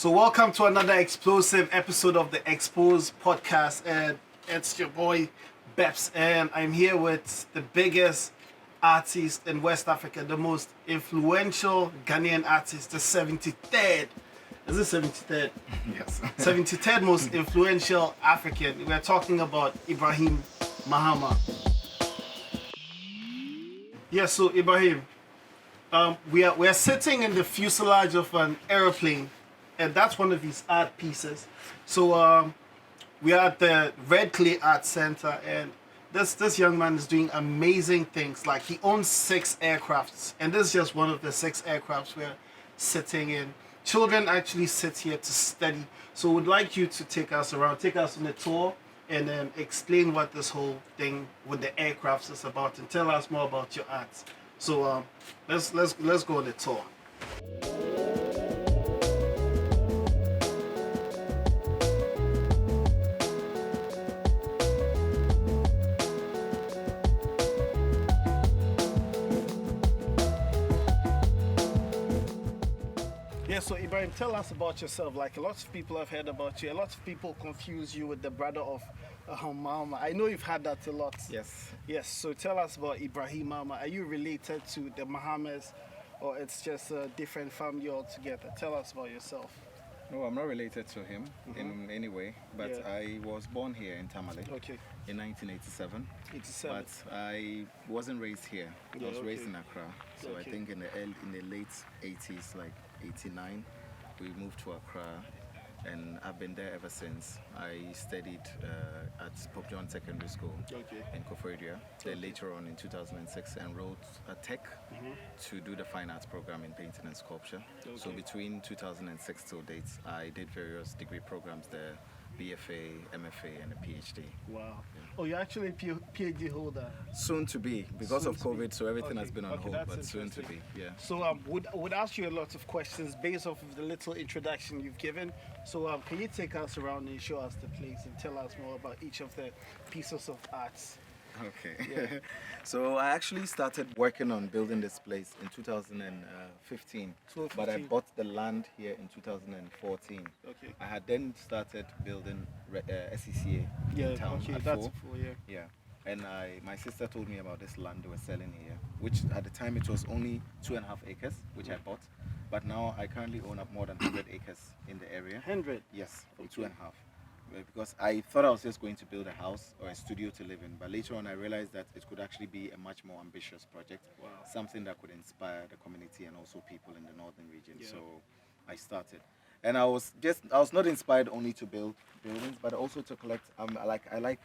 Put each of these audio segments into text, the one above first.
So welcome to another explosive episode of the Expose podcast, and it's your boy Beps, and I'm here with the biggest artist in West Africa, the most influential Ghanaian artist, the 73rd. Is it 73rd? Yes. 73rd most influential African. We're talking about Ibrahim Mahama. Yeah, so Ibrahim, we are sitting in the fuselage of an aeroplane, and that's one of his art pieces. So we are at the Red Clay Art Center, and this young man is doing amazing things. Like, he owns 6 aircrafts, and this is just one of the 6 aircrafts we're sitting in. Children actually sit here to study. So we'd like you to take us around, take us on a tour, and then explain what this whole thing with the aircrafts is about, and tell us more about your art. So let's go on the tour. Yeah, so Ibrahim, tell us about yourself. Like, a lot of people have heard about you. A lot of people confuse you with the brother of Mahama. I know you've had that a lot. Yes. Yes, so tell us about Ibrahim Mahama. Are you related to the Mahamas, or it's just a different family altogether? Tell us about yourself. No, I'm not related to him in any way, but Yeah. I was born here in Tamale Okay. in 1987. 87. But I wasn't raised here. Yeah, I was okay. raised in Accra. So Okay. I think in the late 80s, like 89, we moved to Accra, and I've been there ever since. I studied at Pope John Secondary School Okay. in Koforidua. Then later on in 2006, enrolled at Tech to do the fine arts program in painting and sculpture. So Okay. between 2006 till date, I did various degree programs there, BFA, MFA, and a PhD. Wow. Oh, you're actually a PhD holder. Soon to be, because Soon of to be. COVID, so everything has been on Okay, hold, that's but soon to be, interesting. yeah. So would ask you a lot of questions based off of the little introduction you've given. So can you take us around and show us the place and tell us more about each of the pieces of arts? Okay. Yeah. So I actually started working on building this place in 2015, but I 2015. bought the land here in 2014. Okay. I had then started building SECA Yeah. in town Okay. at That's 4. for yeah. Yeah. And my sister told me about this land they were selling here, which at the time it was only 2.5 acres, which I bought. But now I currently own up more than 100 acres in the area. 100. Yes, from Okay. 2.5. Because I thought I was just going to build a house or a studio to live in, but later on I realized that it could actually be a much more ambitious project, Wow. something that could inspire the community and also people in the northern region. Yeah. So I started, and I was not inspired only to build buildings, but also to collect. I like,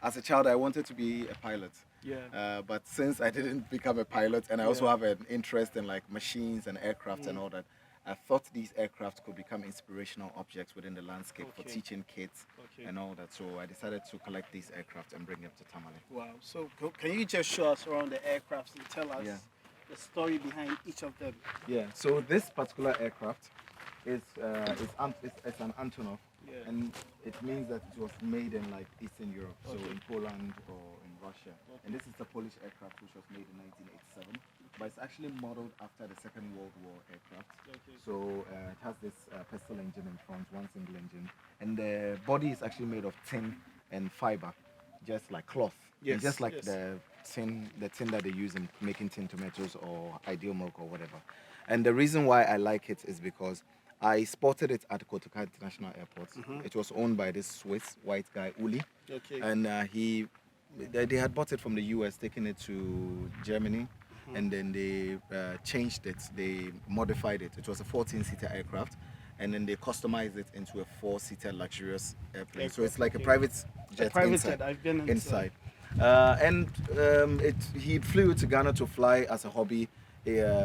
as a child I wanted to be a pilot. Yeah. But since I didn't become a pilot, and I also Yeah. have an interest in like machines and aircraft and all that, I thought these aircraft could become inspirational objects within the landscape for Okay. teaching kids Okay. and all that. So I decided to collect these aircraft and bring them to Tamale. Wow. So can you just show us around the aircrafts and tell us Yeah. the story behind each of them? Yeah. So this particular aircraft is it's an Antonov, Yeah. and it means that it was made in like Eastern Europe, so Okay. in Poland or in Russia. Okay. And this is a Polish aircraft which was made in 1987, but it's actually modeled after the Second World War aircraft. Okay. So it has this pistol engine in front, one single engine, and the body is actually made of tin and fiber, just like cloth. And Yes, just like yes. the tin that they use in making tin tomatoes or ideal milk or whatever. And the reason why I like it is because I spotted it at Kotoka International Airport. It was owned by this Swiss white guy, Uli. Okay. And they had bought it from the US, taken it to Germany, and then they changed it. They modified it. It was a 14-seater aircraft, and then they customized it into a 4-seater luxurious airplane. So it's like Okay. a private jet private inside. jet. I've been inside. He flew to Ghana to fly as a hobby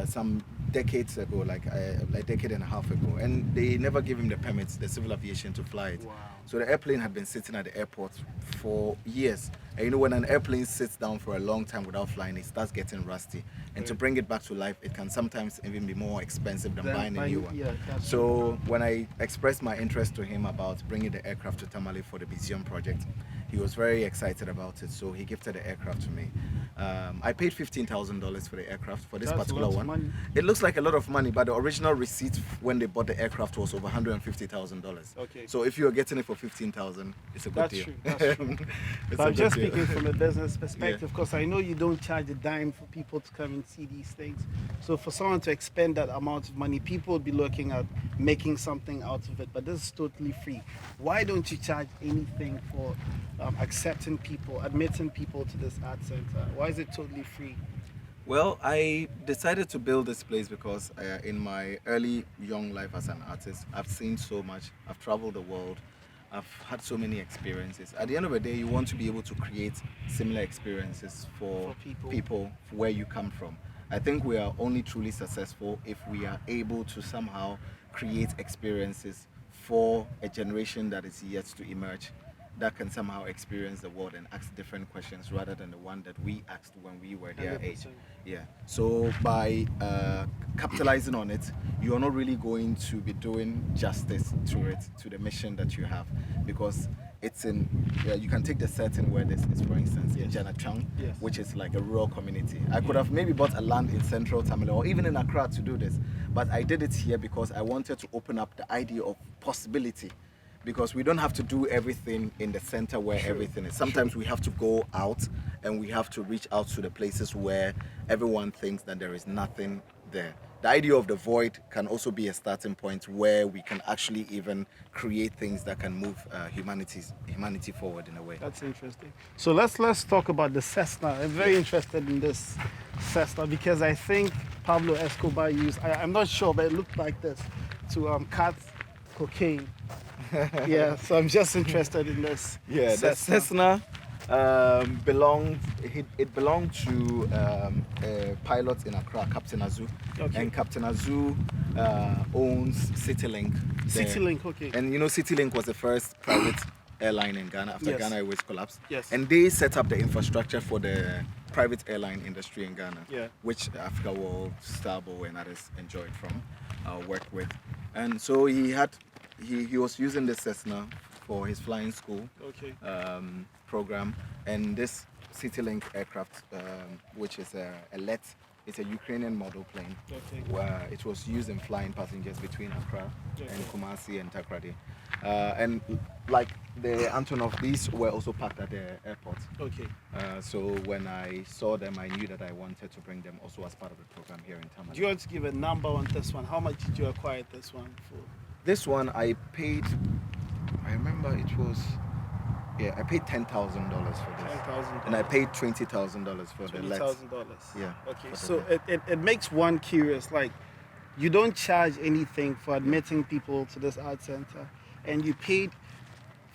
some decades ago, like a decade and a half ago, and they never gave him the permits, the civil aviation, to fly it. Wow. So the airplane had been sitting at the airport for years. And you know, when an airplane sits down for a long time without flying, it starts getting rusty. And to bring it back to life, it can sometimes even be more expensive than buying a new one. Yeah, that's So when I expressed my interest to him about bringing the aircraft to Tamale for the museum project, he was very excited about it, so he gifted the aircraft to me. I paid $15,000 for the aircraft for this That's particular lots of one. money. It looks like a lot of money, but the original receipt when they bought the aircraft was over $150,000. Okay. So if you are getting it for 15,000, it's a good That's deal. true. That's true. It's But a I'm good just deal. speaking from a business perspective, because I know you don't charge a dime for people to come and see these things. So for someone to expend that amount of money, people would be looking at making something out of it. But this is totally free. Why don't you charge anything for accepting people, admitting people to this art center? Why is it totally free? Well, I decided to build this place because in my early young life as an artist, I've seen so much. I've traveled the world. I've had so many experiences. At the end of the day, you want to be able to create similar experiences for For people. people where you come from. I think we are only truly successful if we are able to somehow create experiences for a generation that is yet to emerge, that can somehow experience the world and ask different questions rather than the one that we asked when we were their age. 100%. Yeah. So by capitalizing on it, you are not really going to be doing justice to it, to the mission that you have, because it's in. You can take the setting where this is, for instance, in Yes. Janachang, Yes. which is like a rural community. I could have maybe bought a land in central Tamale or even in Accra to do this, but I did it here because I wanted to open up the idea of possibility, because we don't have to do everything in the center where everything is. Sometimes we have to go out and we have to reach out to the places where everyone thinks that there is nothing there. The idea of the void can also be a starting point where we can actually even create things that can move humanity forward in a way. That's interesting. So let's talk about the Cessna. I'm very interested in this Cessna because I think Pablo Escobar used. I'm not sure, but it looked like this to cut cocaine. Yeah. So I'm just interested in this. Yeah, the Cessna belonged. It belonged to a pilot in Accra, Captain Azu, Okay. and Captain Azu owns CityLink. there. CityLink. Okay. And you know, CityLink was the first private airline in Ghana after Yes. Ghana Airways collapsed. Yes. And they set up the infrastructure for the private airline industry in Ghana, Yeah. which Africa World, Starbow, and others enjoyed from, worked with. And so he was using the Cessna for his flying school Okay. program, and this CityLink aircraft, which is a LET, it's a Ukrainian model plane. Okay. Where it was used in flying passengers between Accra Okay. and Kumasi and Takrady. And like the Antonov, these were also parked at the airport. Okay. So when I saw them, I knew that I wanted to bring them also as part of the program here in Tamale. Do you want to give a number on this one? How much did you acquire this one for? This one I paid, I remember it was, I paid $10,000 for this. $10,000. And I paid $20,000 for the LET. $20,000. Yeah. Okay. for the So LET. it makes one curious. Like, you don't charge anything for admitting people to this art center, and you paid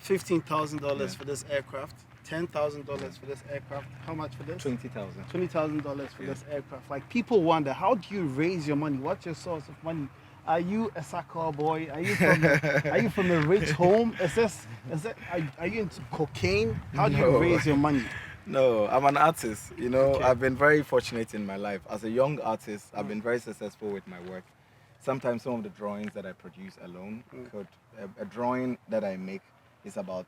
$15,000 Yeah. for this aircraft, $10,000 for this aircraft. How much for this? 20,000. $20,000 for Yeah. this aircraft. Like, people wonder, how do you raise your money? What's your source of money? Are you a soccer boy? Are you from a rich home? Are you into cocaine? How do you No. raise your money? No, I'm an artist. You know, Okay. I've been very fortunate in my life. As a young artist, I've been very successful with my work. Sometimes some of the drawings that I produce alone a drawing that I make is about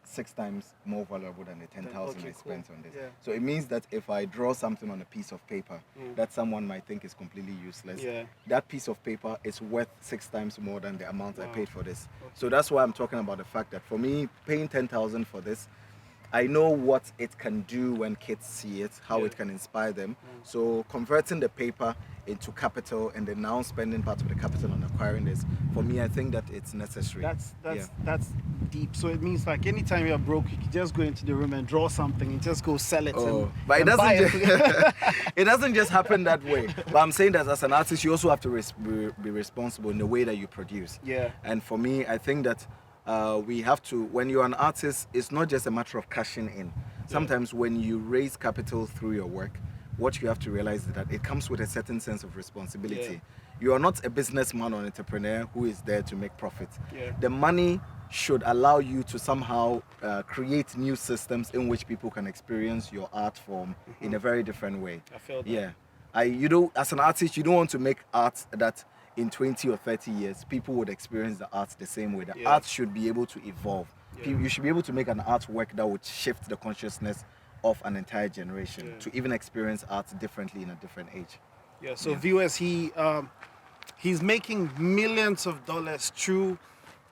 6 times more valuable than the 10,000 Okay, I spent cool. on this. Yeah. So it means that if I draw something on a piece of paper that someone might think is completely useless, Yeah. that piece of paper is worth 6 times more than the amount I Wow. paid for this. So that's why I'm talking about the fact that for me, paying 10,000 for this, I know what it can do when kids see it, how Yeah. it can inspire them. So converting the paper into capital and then now spending part of the capital on acquiring this, for me, I think that it's necessary. That's deep. So it means like anytime you're broke, you can just go into the room and draw something and just go sell it. But it and buy doesn't. It doesn't just happen that way. But I'm saying that as an artist, you also have to be responsible in the way that you produce. Yeah. And for me, I think that we have to. When you're an artist, it's not just a matter of cashing in. Sometimes when you raise capital through your work, what you have to realize is that it comes with a certain sense of responsibility. Yeah. You are not a businessman or an entrepreneur who is there to make profit. Yeah. The money should allow you to somehow create new systems in which people can experience your art form in a very different way. I feel that. Yeah. As an artist, you don't want to make art that in 20 or 30 years, people would experience the art the same way. The Yeah. art should be able to evolve You should be able to make an artwork that would shift the consciousness of an entire generation to even experience art differently in a different age. Yeah. So viewers, he's making millions of dollars through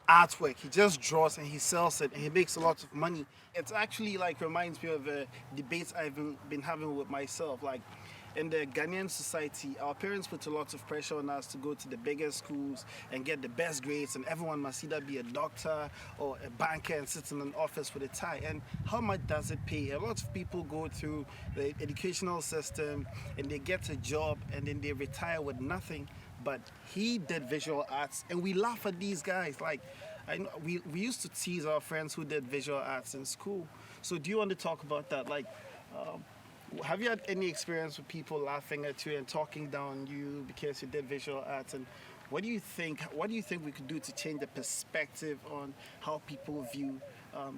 artwork. He just draws and he sells it and he makes a lot of money. It's actually like reminds me of debates I've been having with myself. Like in the Ghanaian society, our parents put a lot of pressure on us to go to the biggest schools and get the best grades, and everyone must either be a doctor or a banker and sit in an office with a tie. And how much does it pay? A lot of people go through the educational system and they get a job and then they retire with nothing. But he did visual arts, and we laugh at these guys. Like, we used to tease our friends who did visual arts in school. So do you want to talk about that? Like, have you had any experience with people laughing at you and talking down you because you did visual arts? And what do you think we could do to change the perspective on how people view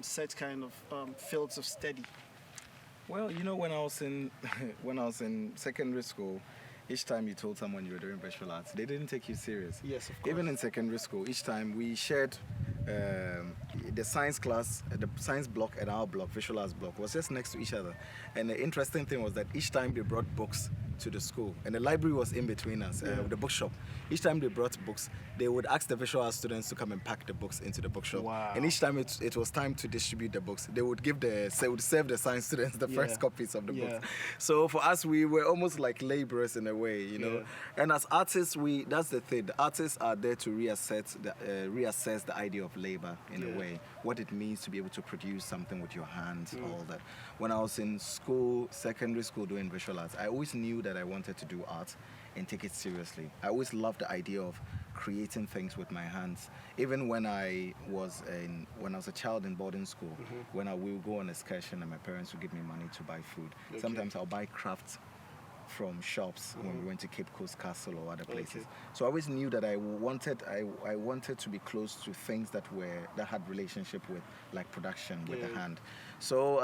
such kind of fields of study? Well, you know, when I was in when I was in secondary school, each time you told someone you were doing visual arts, they didn't take you serious. Yes, of course. Even in secondary school, each time we shared the science class, the science block and our block, visual arts block, was just next to each other. And the interesting thing was that each time they brought books to the school, and the library was in between us, the bookshop. Each time they brought books, they would ask the visual arts students to come and pack the books into the bookshop. Wow. And each time it was time to distribute the books, they would serve the science students the first copies of the books. So for us, we were almost like laborers in a way, you know. And as artists, that's the thing. The artists are there to reassess the idea of labor in a way, what it means to be able to produce something with your hands, all that. When I was in school, secondary school, doing visual arts, I always knew that I wanted to do art and take it seriously. I always loved the idea of creating things with my hands. Even when I was a child in boarding school, when we would go on excursion and my parents would give me money to buy food. Sometimes I'll buy crafts from shops when we went to Cape Coast Castle or other places. So I always knew that I wanted to be close to things that had relationship with like production with the hand. So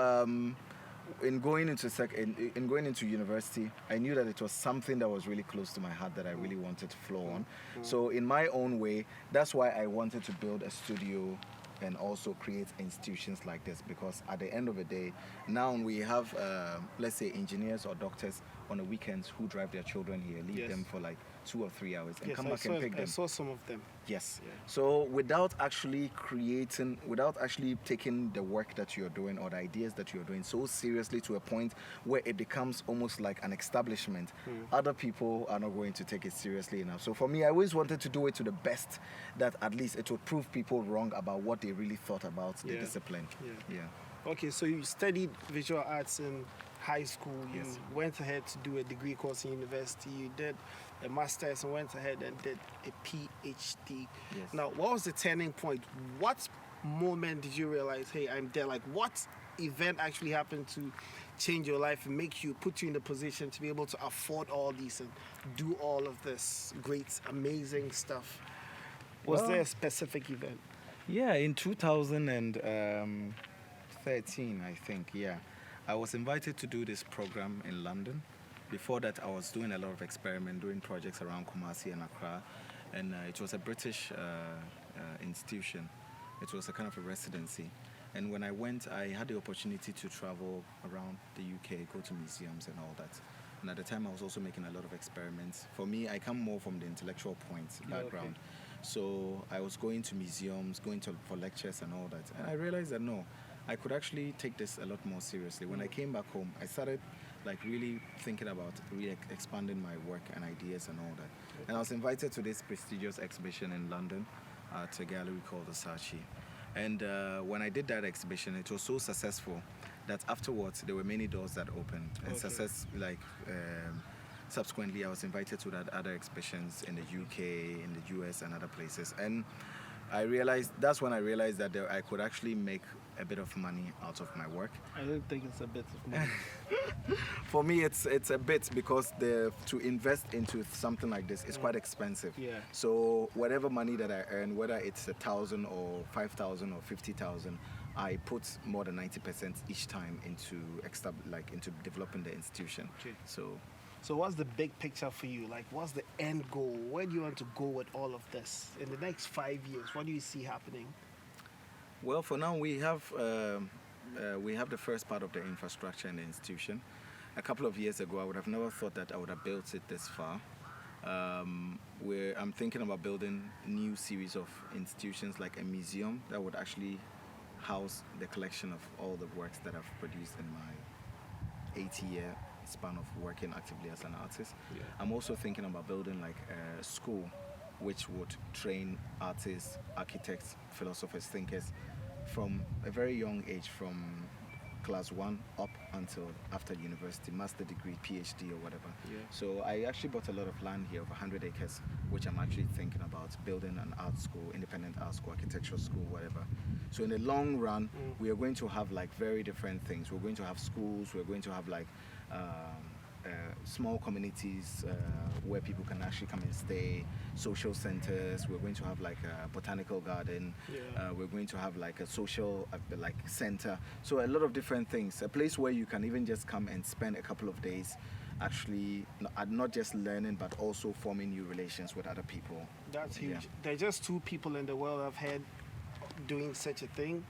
in going into university, I knew that it was something that was really close to my heart that I really wanted to flow on. So in my own way, that's why I wanted to build a studio and also create institutions like this, because at the end of the day, now we have, let's say, engineers or doctors on the weekends who drive their children here, leave them for like 2 or 3 hours and come back and pick them. I saw some of them. Yes. Yeah. So without actually taking the work that you're doing or the ideas that you're doing so seriously to a point where it becomes almost like an establishment, other people are not going to take it seriously enough. So for me, I always wanted to do it to the best, that at least it would prove people wrong about what they really thought about the discipline. Okay, so you studied visual arts in high school, you went ahead to do a degree course in university, you did a master's and went ahead and did a PhD. Now, what was the turning point? What moment did you realize, hey, I'm there? Like, what event actually happened to change your life and put you in the position to be able to afford all these and do all of this great, amazing stuff? Was there a specific event? Yeah, in 2013, I think, I was invited to do this program in London. Before that, I was doing a lot of experiment, doing projects around Kumasi and Accra. And it was a British institution. It was a kind of a residency. And when I went, I had the opportunity to travel around the UK, go to museums and all that. And at the time, I was also making a lot of experiments. For me, I come more from the intellectual points background. So I was going to museums, for lectures and all that. And I realized that no, I could actually take this a lot more seriously. When I came back home, I started like really thinking about expanding my work and ideas and all that. And I was invited to this prestigious exhibition in London at a gallery called the Saatchi. And when I did that exhibition, it was so successful that afterwards there were many doors that opened. And subsequently, I was invited to other exhibitions in the UK, in the US, and other places. And that's when I realized that I could actually make a bit of money out of my work. I don't think it's a bit of money. For me, it's a bit, because to invest into something like this is quite expensive. So whatever money that I earn, whether it's 1,000 or 5,000 or 50,000, I put more than 90% each time into developing the institution. So what's the big picture for you? Like, what's the end goal? Where do you want to go with all of this? In the next 5 years, what do you see happening? Well, for now we have the first part of the infrastructure in the institution. A couple of years ago, I would have never thought that I would have built it this far. Where I'm thinking about building new series of institutions like a museum that would actually house the collection of all the works that I've produced in my 80-year span of working actively as an artist. Yeah. I'm also thinking about building like a school which would train artists, architects, philosophers, thinkers from a very young age, from class 1 up until after university, master degree, PhD or whatever. Yeah. So I actually bought a lot of land here of 100 acres, which I'm actually thinking about building an art school, independent art school, architectural school, whatever. So in the long run, we are going to have like very different things. We're going to have schools, we're going to have like small communities where people can actually come and stay, social centers. We're going to have like a botanical garden. Yeah. We're going to have like a social like center. So a lot of different things. A place where you can even just come and spend a couple of days actually not just learning but also forming new relations with other people. That's huge. Yeah. There are just 2 people in the world I've had doing such a thing,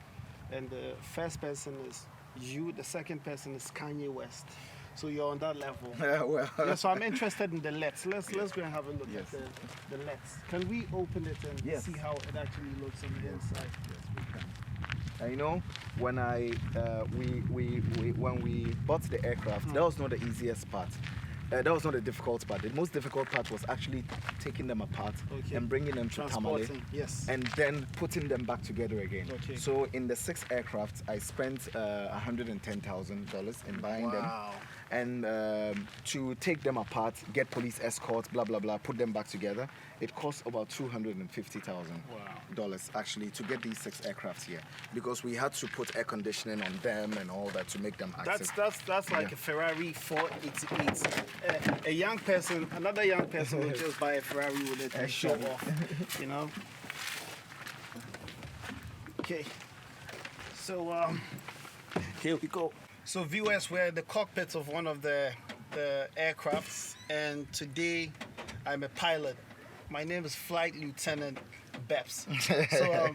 and the first person is you, the second person is Kanye West. So you're on that level. Well, Yeah, so I'm interested in the LEDs. Let's go and have a look Yes. at the LEDs. Can we open it and Yes. see how it actually looks on the inside? Yes, we can. You know, when when we bought the aircraft, that was not the easiest part. That was not the difficult part. The most difficult part was actually taking them apart Okay. and bringing them to Tamale, Transporting, yes. and then putting them back together again. Okay. So in the 6 aircraft, I spent $110,000 in buying them, Wow. and to take them apart, get police escort, blah blah blah, put them back together. It cost about $250,000 actually to get these 6 aircrafts here, because we had to put air conditioning on them and all that to make them active. That's like Yeah. a Ferrari 488. A young person, another young person will just buy a Ferrari with it and show Actually. off, you know. Okay, so here we go. So viewers, we're in the cockpit of one of the aircrafts, and today I'm a pilot. My name is Flight Lieutenant Beps. So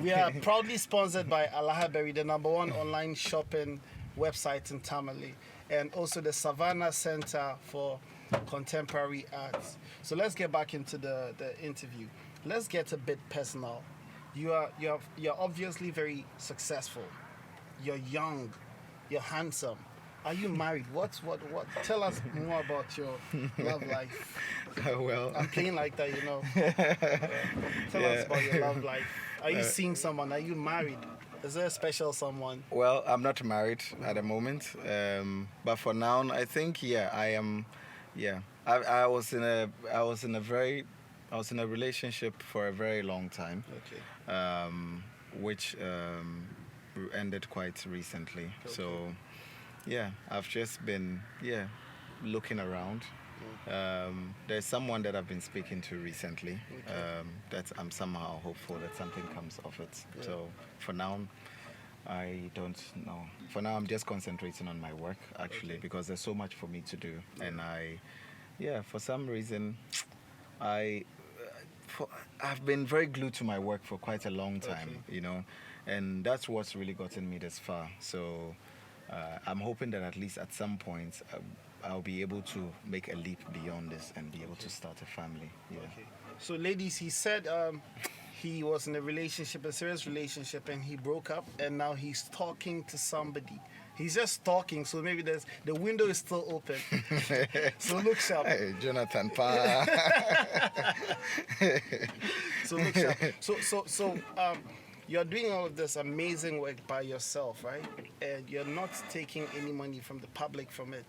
we are proudly sponsored by Alahaberry, the #1 online shopping website in Tamale, and also the Savannah Center for Contemporary Arts. So let's get back into the interview. Let's get a bit personal. You're obviously very successful. You're young. You're handsome. Are you married? What? Tell us more about your love life. Well, I'm playing like that, you know. Tell us about your love life. Are you seeing someone? Are you married? Is there a special someone? well, I'm not married at the moment, but for now, I think I am. Yeah, I was in a relationship for a very long time, Okay. which ended quite recently. Okay. So, yeah, I've just been looking around. There's someone that I've been speaking to recently. Okay. That I'm somehow hopeful that something comes of it. Yeah. So for now, I don't know. For now, I'm just concentrating on my work actually, Okay. because there's so much for me to do, and for some reason, I've been very glued to my work for quite a long time, Okay. you know, and that's what's really gotten me this far. So I'm hoping that at least at some point I'll be able to make a leap beyond this and be able to start a family. Yeah. Okay. So, ladies, he said he was in a relationship, a serious relationship, and he broke up, and now he's talking to somebody. He's just talking, so maybe the window is still open. So look sharp. Hey, Jonathan Pa. So look sharp. So you're doing all of this amazing work by yourself, right? And you're not taking any money from the public from it.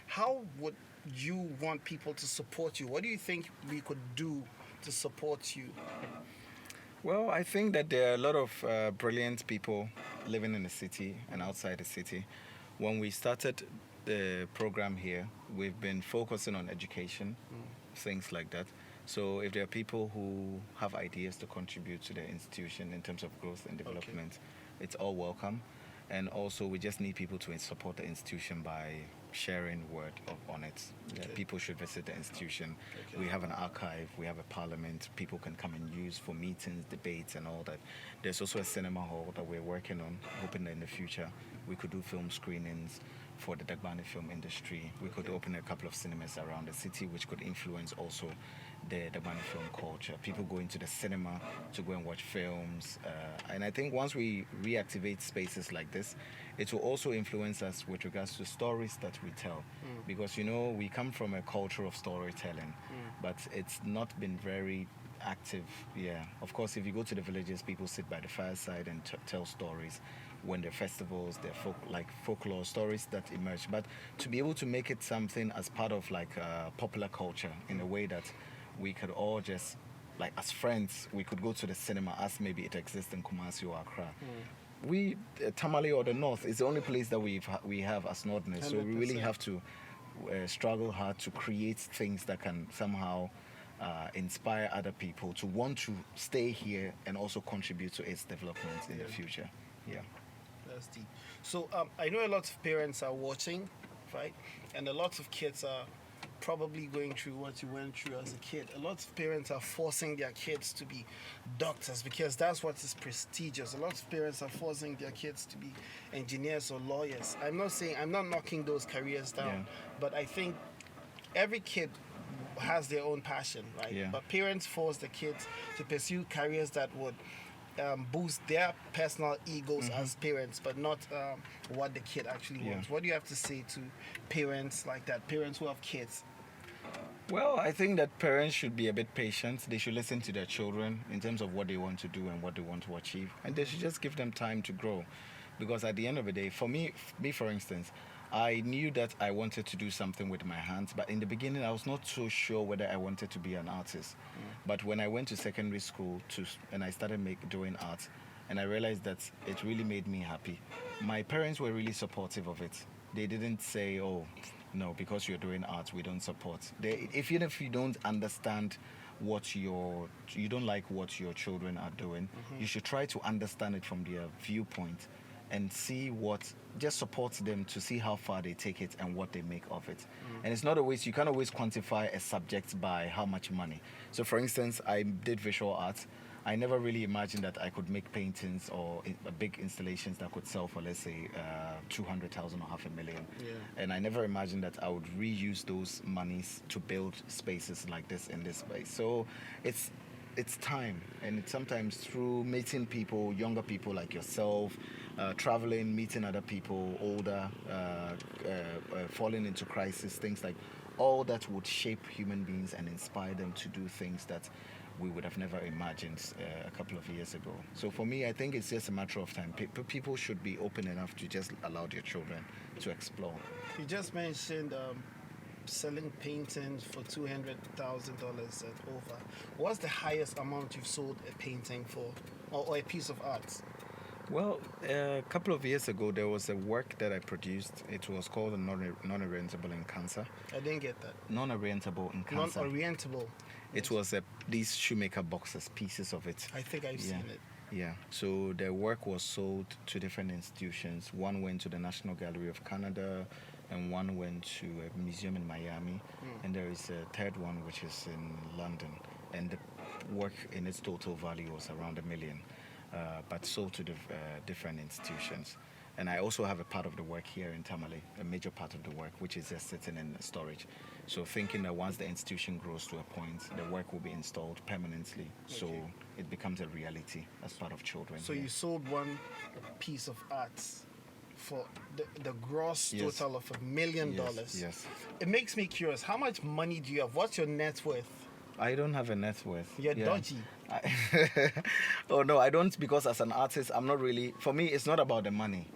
How would you want people to support you? What do you think we could do to support you? Well, I think that there are a lot of brilliant people living in the city and outside the city. When we started the program here, we've been focusing on education, things like that. So if there are people who have ideas to contribute to the institution in terms of growth and development, it's all welcome. And also we just need people to support the institution by sharing word on it. Yeah, Okay. people should visit the institution. Okay. We have an archive, we have a parliament people can come and use for meetings, debates, and all that. There's also a cinema hall that we're working on, hoping that in the future we could do film screenings for the Dagbani film industry. We could Okay. open a couple of cinemas around the city, which could influence also the Dagbani film culture. People go into the cinema to go and watch films. And I think once we reactivate spaces like this, it will also influence us with regards to stories that we tell. Because, you know, we come from a culture of storytelling, but it's not been very active. Yeah, of course, if you go to the villages, people sit by the fireside and tell stories. When there are festivals, there are folklore stories that emerge. But to be able to make it something as part of like popular culture in a way that we could all just, like as friends, we could go to the cinema as maybe it exists in Kumasi or Accra. We Tamale or the North is the only place that we have as Northerners. So we really 100%. have to struggle hard to create things that can somehow inspire other people to want to stay here and also contribute to its development in the future. Yeah. That's deep. So I know a lot of parents are watching, right? And a lot of kids are probably going through what you went through as a kid. A lot of parents are forcing their kids to be doctors because that's what is prestigious. A lot of parents are forcing their kids to be engineers or lawyers. I'm not knocking those careers down, Yeah. but I think every kid has their own passion, right? Yeah. But parents force the kids to pursue careers that would boost their personal egos as parents, but not what the kid actually Yeah. wants. What do you have to say to parents like that, parents who have kids? Well, I think that parents should be a bit patient. They should listen to their children in terms of what they want to do and what they want to achieve. And they should just give them time to grow. Because at the end of the day, for me, for instance, I knew that I wanted to do something with my hands, but in the beginning, I was not so sure whether I wanted to be an artist. But when I went to secondary school and I started doing art, and I realized that it really made me happy. My parents were really supportive of it. They didn't say, "Oh, no, because you're doing art, we don't support." Even if you don't understand you don't like what your children are doing, you should try to understand it from their viewpoint and see just support them to see how far they take it and what they make of it. And it's not always, you can't always quantify a subject by how much money. So for instance, I did visual art. I never really imagined that I could make paintings or big installations that could sell for, let's say, 200,000 or 500,000. Yeah. And I never imagined that I would reuse those monies to build spaces like this in this space. So it's time, and it's sometimes through meeting people, younger people like yourself, traveling, meeting other people, older, falling into crisis, things like all that would shape human beings and inspire them to do things that we would have never imagined a couple of years ago. So for me, I think it's just a matter of time. People should be open enough to just allow their children to explore. You just mentioned selling paintings for $200,000 and over. What's the highest amount you've sold a painting for, or a piece of art? Well, a couple of years ago, there was a work that I produced. It was called a non-orientable in cancer. I didn't get that. Non-orientable in cancer. Non-orientable. It was these shoemaker boxes, pieces of it. I think I've seen it. Yeah. So the work was sold to different institutions. One went to the National Gallery of Canada, and one went to a museum in Miami, and there is a third one which is in London. And the work in its total value was around $1 million, but sold to different institutions. And I also have a part of the work here in Tamale, a major part of the work, which is just sitting in storage. So thinking that once the institution grows to a point, the work will be installed permanently. So Okay. it becomes a reality as part of children. So here. you sold one piece of art for the gross Yes. total of $1 million. Yes. It makes me curious. How much money do you have? What's your net worth? I don't have a net worth. You're dodgy. Oh no, I don't, because as an artist, I'm not really. For me, it's not about the money.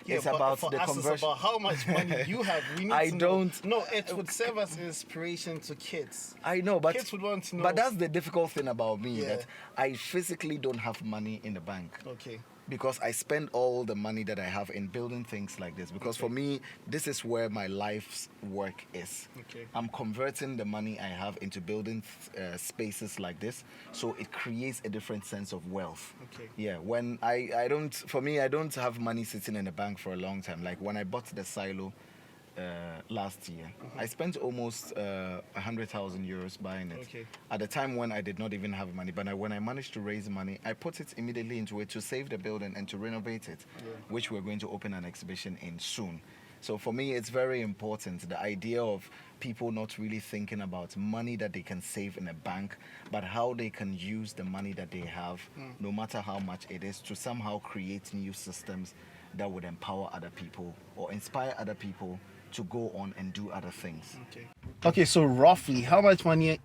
Yeah, it's but about for the us, conversion. it's about how much money you have. We need I to don't- know. No, it would serve as inspiration to kids. I know, but Kids would want to know. But that's the difficult thing about me, Yeah. that I physically don't have money in the bank. Okay. Because I spend all the money that I have in building things like this. Because for me, this is where my life's work is. Okay. I'm converting the money I have into building spaces like this, so it creates a different sense of wealth. Okay. Yeah, when I don't, for me, I don't have money sitting in the bank for a long time. Like when I bought the silo, last year. I spent almost 100,000 euros buying it. Okay. At the time when I did not even have money, but when I managed to raise money, I put it immediately into it to save the building and to renovate it, which we're going to open an exhibition in soon. So for me, it's very important, the idea of people not really thinking about money that they can save in a bank, but how they can use the money that they have, no matter how much it is, to somehow create new systems that would empower other people or inspire other people to go on and do other things. Okay, so roughly, how much money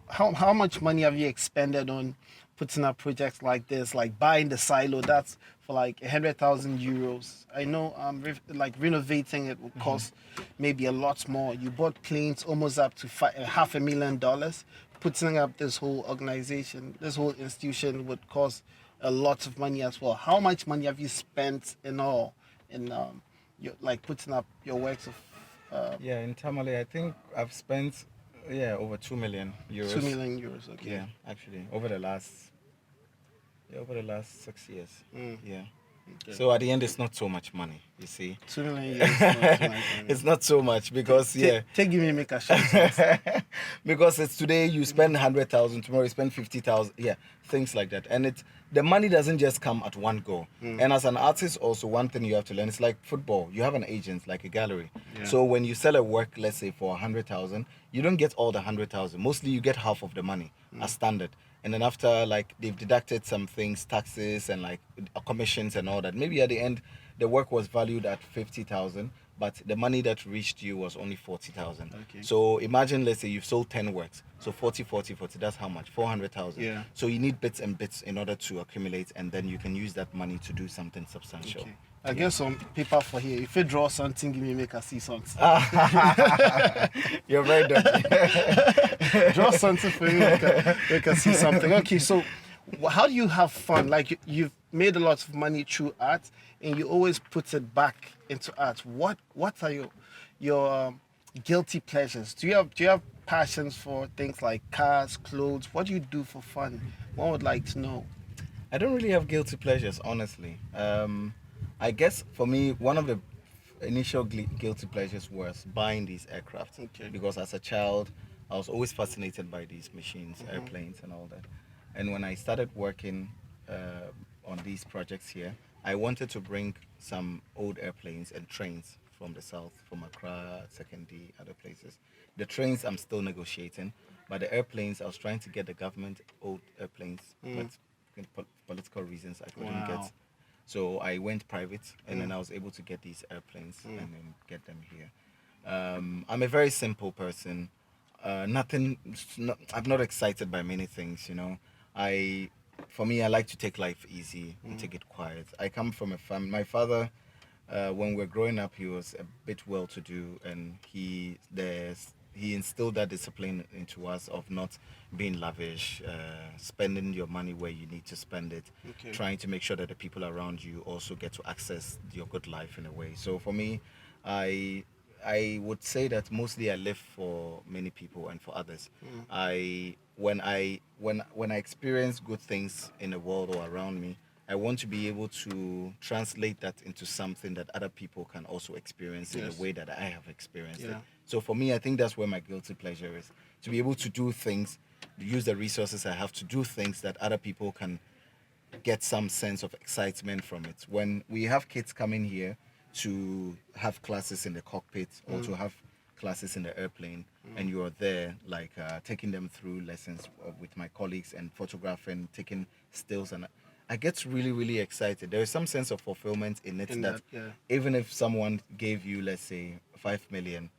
have you expended on putting up projects like this, like buying the silo? That's for like 100,000 euros. I know, like renovating it will cost maybe a lot more. You bought planes almost up to $500,000. Putting up this whole organization, this whole institution would cost a lot of money as well. How much money have you spent in all in like putting up your works of? In Tamale, I think I've spent over 2 million euros. 2 million euros, okay. Yeah, actually, over the last 6 years. Yeah. Okay. So at the end, it's not so much money, you see. 2 million euros. Not too much money. It's not so much because Take me make a shot. because it's today you spend 100,000, tomorrow you spend 50,000, things like that, and the money doesn't just come at one go. And as an artist, also one thing you have to learn, it's like football. You have an agent, like a gallery. So when you sell a work, let's say for 100,000, you don't get all the 100,000. Mostly you get half of the money as standard. And then after, like, they've deducted some things, taxes and like commissions and all that, maybe at the end the work was valued at 50,000, but the money that reached you was only 40,000. Okay. So imagine, let's say you've sold 10 works, so 40, that's how much? 400,000. Yeah. So you need bits and bits in order to accumulate, and then you can use that money to do something substantial. Okay. I get some paper for here. If you draw something, give me make I see something. You're very dirty. Draw something for me, make I see something. Okay, so how do you have fun? Like you've made a lot of money through art, and you always put it back into art. What are your guilty pleasures? Do you have passions for things like cars, clothes? What do you do for fun? One would like to know. I don't really have guilty pleasures, honestly. I guess for me, one of the initial guilty pleasures was buying these aircraft. Okay. Because as a child, I was always fascinated by these machines, airplanes and all that. And when I started working on these projects here, I wanted to bring some old airplanes and trains from the south, from Accra, Secondary, other places. The trains I'm still negotiating, but the airplanes, I was trying to get the government old airplanes, but for political reasons I couldn't get. So I went private, and then I was able to get these airplanes and then get them here. I'm a very simple person. I'm not excited by many things, you know. For me, I like to take life easy and take it quiet. I come from a family. My father, when we were growing up, he was a bit well-to-do, and he instilled that discipline into us of not being lavish, spending your money where you need to spend it, trying to make sure that the people around you also get to access your good life in a way. So for me, I would say that mostly I live for many people and for others. When I experience good things in the world or around me, I want to be able to translate that into something that other people can also experience in the way that I have experienced it. So for me, I think that's where my guilty pleasure is, to be able to do things, use the resources I have to do things that other people can get some sense of excitement from it. When we have kids coming here to have classes in the cockpit or to have classes in the airplane, and you are there, like taking them through lessons with my colleagues and photographing, taking stills, and I get really, really excited. There is some sense of fulfillment in it that even if someone gave you, let's say, $5 million,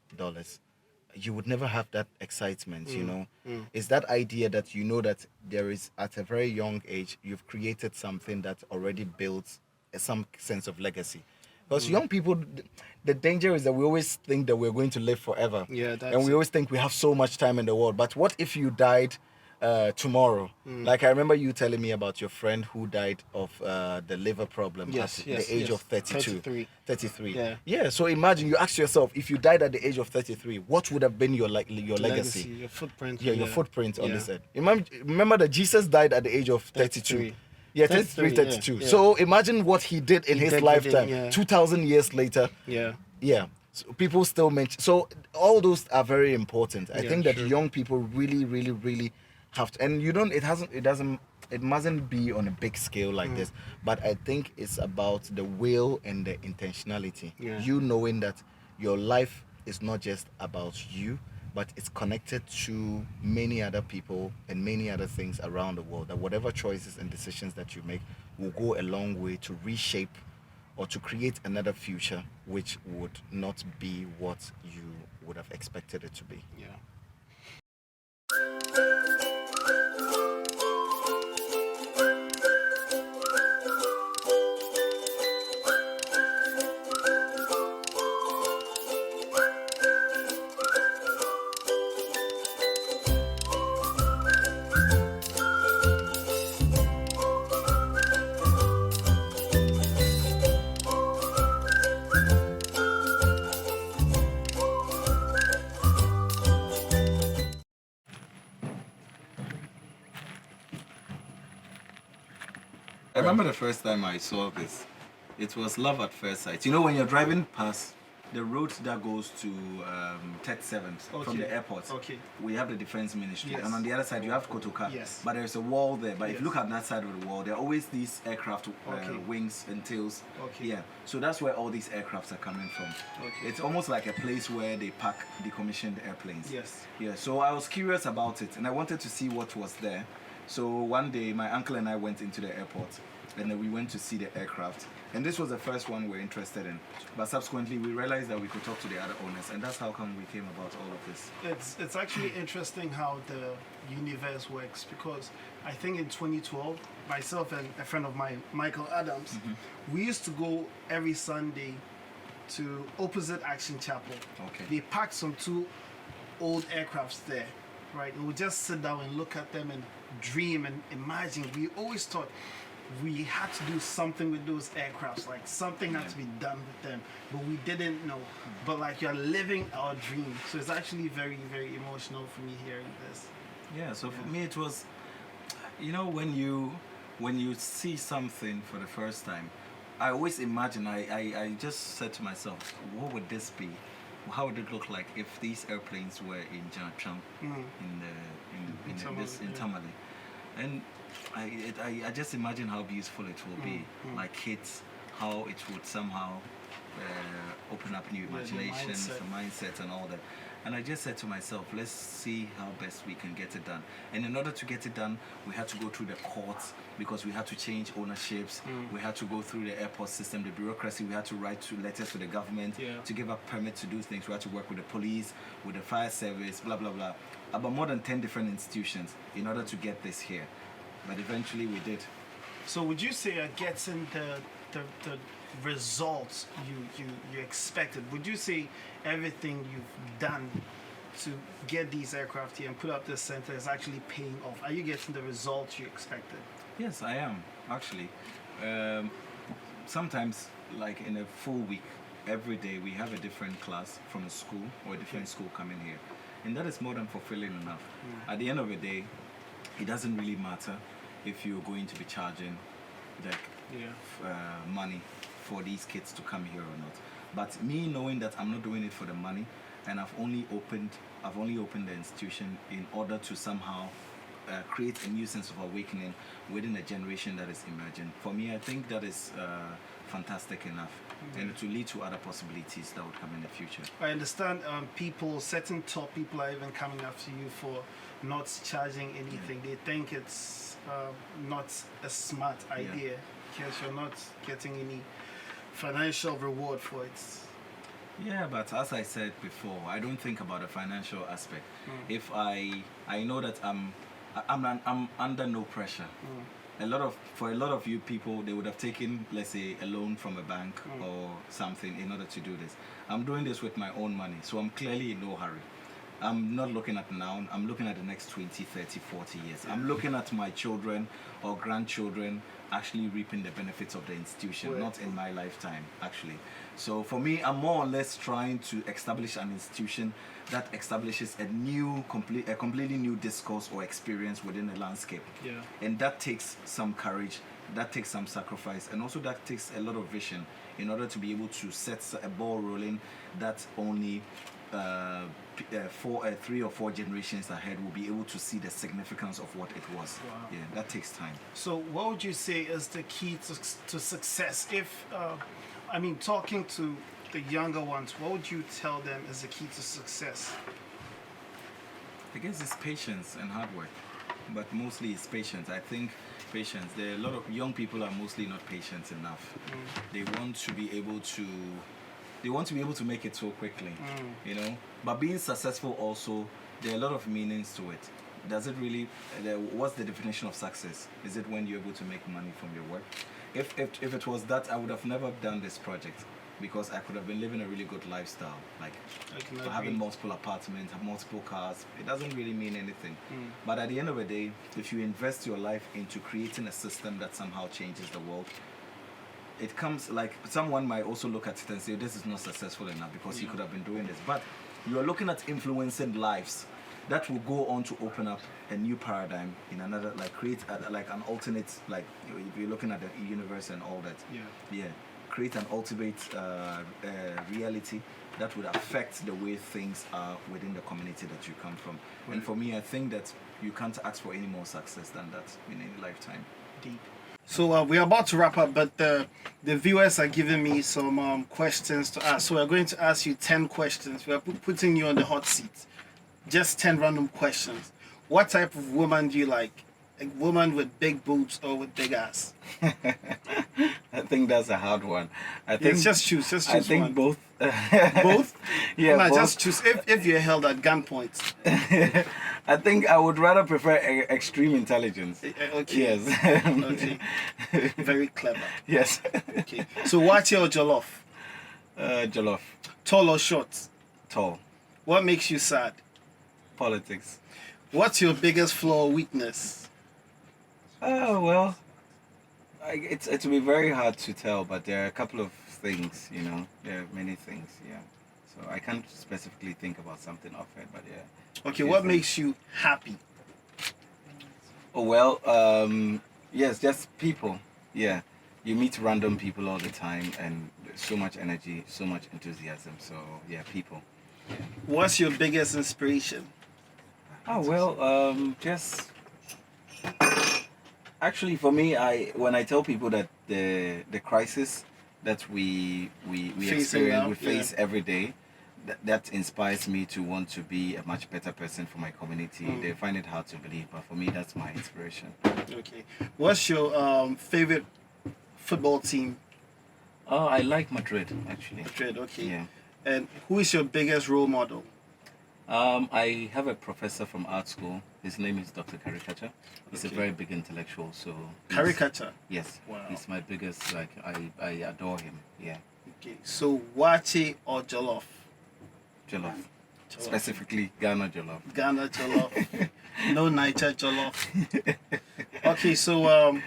you would never have that excitement, you know. It's that idea that you know that there is, at a very young age, you've created something that already builds some sense of legacy. Because young people, the danger is that we always think that we're going to live forever. And we always think we have so much time in the world. But what if you died tomorrow? Like I remember you telling me about your friend who died of the liver problem at the age of 32. 33. Yeah, so imagine, you ask yourself, if you died at the age of 33, what would have been your legacy? Your footprint. Your footprint on this earth. Remember that Jesus died at the age of 32. Yeah, 33, 32. So imagine what he did in his lifetime, 2,000 years later. Yeah. So people still mention. So all those are very important. I Yeah, think that sure. young people really, really, really have to. And you don't. It mustn't be on a big scale like this. But I think it's about the will and the intentionality. Yeah. You knowing that your life is not just about you, but it's connected to many other people and many other things around the world. That whatever choices and decisions that you make will go a long way to reshape or to create another future which would not be what you would have expected it to be. Yeah. I remember the first time I saw this. It was love at first sight. You know, when you're driving past the road that goes to 37th from Okay. the airport, Okay. we have the defense ministry, Yes. and on the other side you have Kotoka. Yes. But there's a wall there. But if Yes. you look at that side of the wall, there are always these aircraft Okay. wings and tails. Okay. Yeah. So that's where all these aircrafts are coming from. Okay. It's almost like a place where they park decommissioned airplanes. Yes. Yeah. So I was curious about it, and I wanted to see what was there. So one day, my uncle and I went into the airport, and then we went to see the aircraft. And this was the first one we were interested in. But subsequently, we realized that we could talk to the other owners, and that's how come we came about all of this. It's actually interesting how the universe works, because I think in 2012, myself and a friend of mine, Michael Adams, we used to go every Sunday to opposite Action Chapel. Okay. They parked some two old aircrafts there, right? And we just sit down and look at them and dream and imagine. We always thought we had to do something with those aircrafts, like something had to be done with them, but we didn't know. But like, you're living our dream, so it's actually very, very emotional for me hearing this. Yeah, so for me it was, you know, when you see something for the first time, I always imagine, I just said to myself, what would this be? How would it look like if these airplanes were in Janchang, in Tamale? And I just imagine how beautiful it will be, like kids, how it would somehow open up new imaginations, the mindset and all that. And I just said to myself, let's see how best we can get it done. And in order to get it done, we had to go through the courts, because we had to change ownerships. We had to go through the airport system, the bureaucracy. We had to write letters to the government to give a permit to do things. We had to work with the police, with the fire service, blah, blah, blah. About more than 10 different institutions in order to get this here. But eventually we did. So would you say you're getting the results you expected? Would you say everything you've done to get these aircraft here and put up this center is actually paying off? Are you getting the results you expected? Yes, I am, actually. Sometimes, like in a full week, every day we have a different class from a school or a different school coming here. And that is more than fulfilling enough. At the end of the day, it doesn't really matter if you're going to be charging money for these kids to come here or not. But me knowing that I'm not doing it for the money, and I've only opened the institution in order to somehow create a new sense of awakening within a generation that is emerging. For me, I think that is fantastic enough, and it will lead to other possibilities that would come in the future. I understand certain top people are even coming after you for not charging anything. They think it's not a smart idea because you're not getting any financial reward for it. Yeah, but as I said before, I don't think about the financial aspect. If I know that I'm under no pressure. For a lot of you people, they would have taken, let's say, a loan from a bank or something in order to do this. I'm doing this with my own money, so I'm clearly in no hurry. I'm not looking at now, I'm looking at the next 20, 30, 40 years. I'm looking at my children or grandchildren actually reaping the benefits of the institution, not in my lifetime, actually. So for me, I'm more or less trying to establish an institution that establishes a completely new discourse or experience within the landscape. Yeah. And that takes some courage, that takes some sacrifice, and also that takes a lot of vision in order to be able to set a ball rolling that only 3 or 4 generations ahead will be able to see the significance of what it was. Wow. Yeah, that takes time. So what would you say is the key to success? If, I mean, talking to the younger ones, what would you tell them is the key to success? I guess it's patience and hard work, but mostly it's patience. I think patience. There are a lot of young people are mostly not patient enough. They want to be able to make it so quickly, you know. But being successful also, there are a lot of meanings to it. Does it really? What's the definition of success? Is it when you're able to make money from your work? If it was that, I would have never done this project, because I could have been living a really good lifestyle, like having multiple apartments, have multiple cars. It doesn't really mean anything. But at the end of the day, if you invest your life into creating a system that somehow changes the world, it comes, like, someone might also look at it and say this is not successful enough because he could have been doing this. But you are looking at influencing lives that will go on to open up a new paradigm in another, like create like an alternate, like if you're looking at the universe and all that. Yeah. Create an ultimate reality that would affect the way things are within the community that you come from. Right. And for me, I think that you can't ask for any more success than that in any lifetime. Deep. So we're about to wrap up, but the viewers are giving me some questions to ask. So we're going to ask you 10 questions. We're putting you on the hot seat. Just 10 random questions. What type of woman do you like? A woman with big boobs or with big ass? I think that's a hard one. I think just choose. I think one. Both. Both? Yeah, no, both. just choose. If you're held at gunpoint. I think I would rather prefer extreme intelligence. Okay. Yes. Okay. Very clever. Yes. Okay. So wache or jollof? Jollof. Tall or short? Tall. What makes you sad? Politics. What's your biggest flaw or weakness? Oh, well, it will be very hard to tell, but there are a couple of things, you know. There are many things, yeah. So I can't specifically think about something off it, but yeah. Okay, what makes you happy? Oh, well, yes, just people, yeah. You meet random people all the time, and so much energy, so much enthusiasm, so yeah, people. Yeah. What's your biggest inspiration? Oh, well, just... Actually, for me, when I tell people that the crisis that we experience, we face every day, that inspires me to want to be a much better person for my community. They find it hard to believe, but for me, that's my inspiration. Okay. What's your favorite football team? Oh, I like Madrid, actually. Madrid, okay. Yeah. And who is your biggest role model? I have a professor from art school. His name is Dr. Caricature. He's a very big intellectual. So Caricature? Yes. Wow. He's my biggest, like, I adore him. Yeah. Okay. So wache or jollof? Jollof. Specifically Ghana jollof. Ghana jollof. No Niger jollof. Okay, so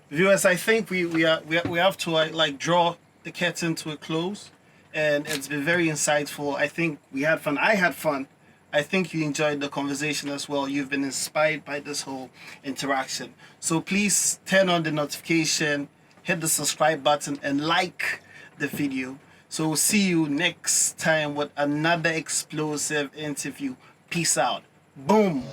viewers, I think we have to like draw the curtain to a close, and it's been very insightful. I think we had fun. I had fun. I think you enjoyed the conversation as well. You've been inspired by this whole interaction. So please turn on the notification, hit the subscribe button, and like the video. So we'll see you next time with another explosive interview. Peace out. Boom.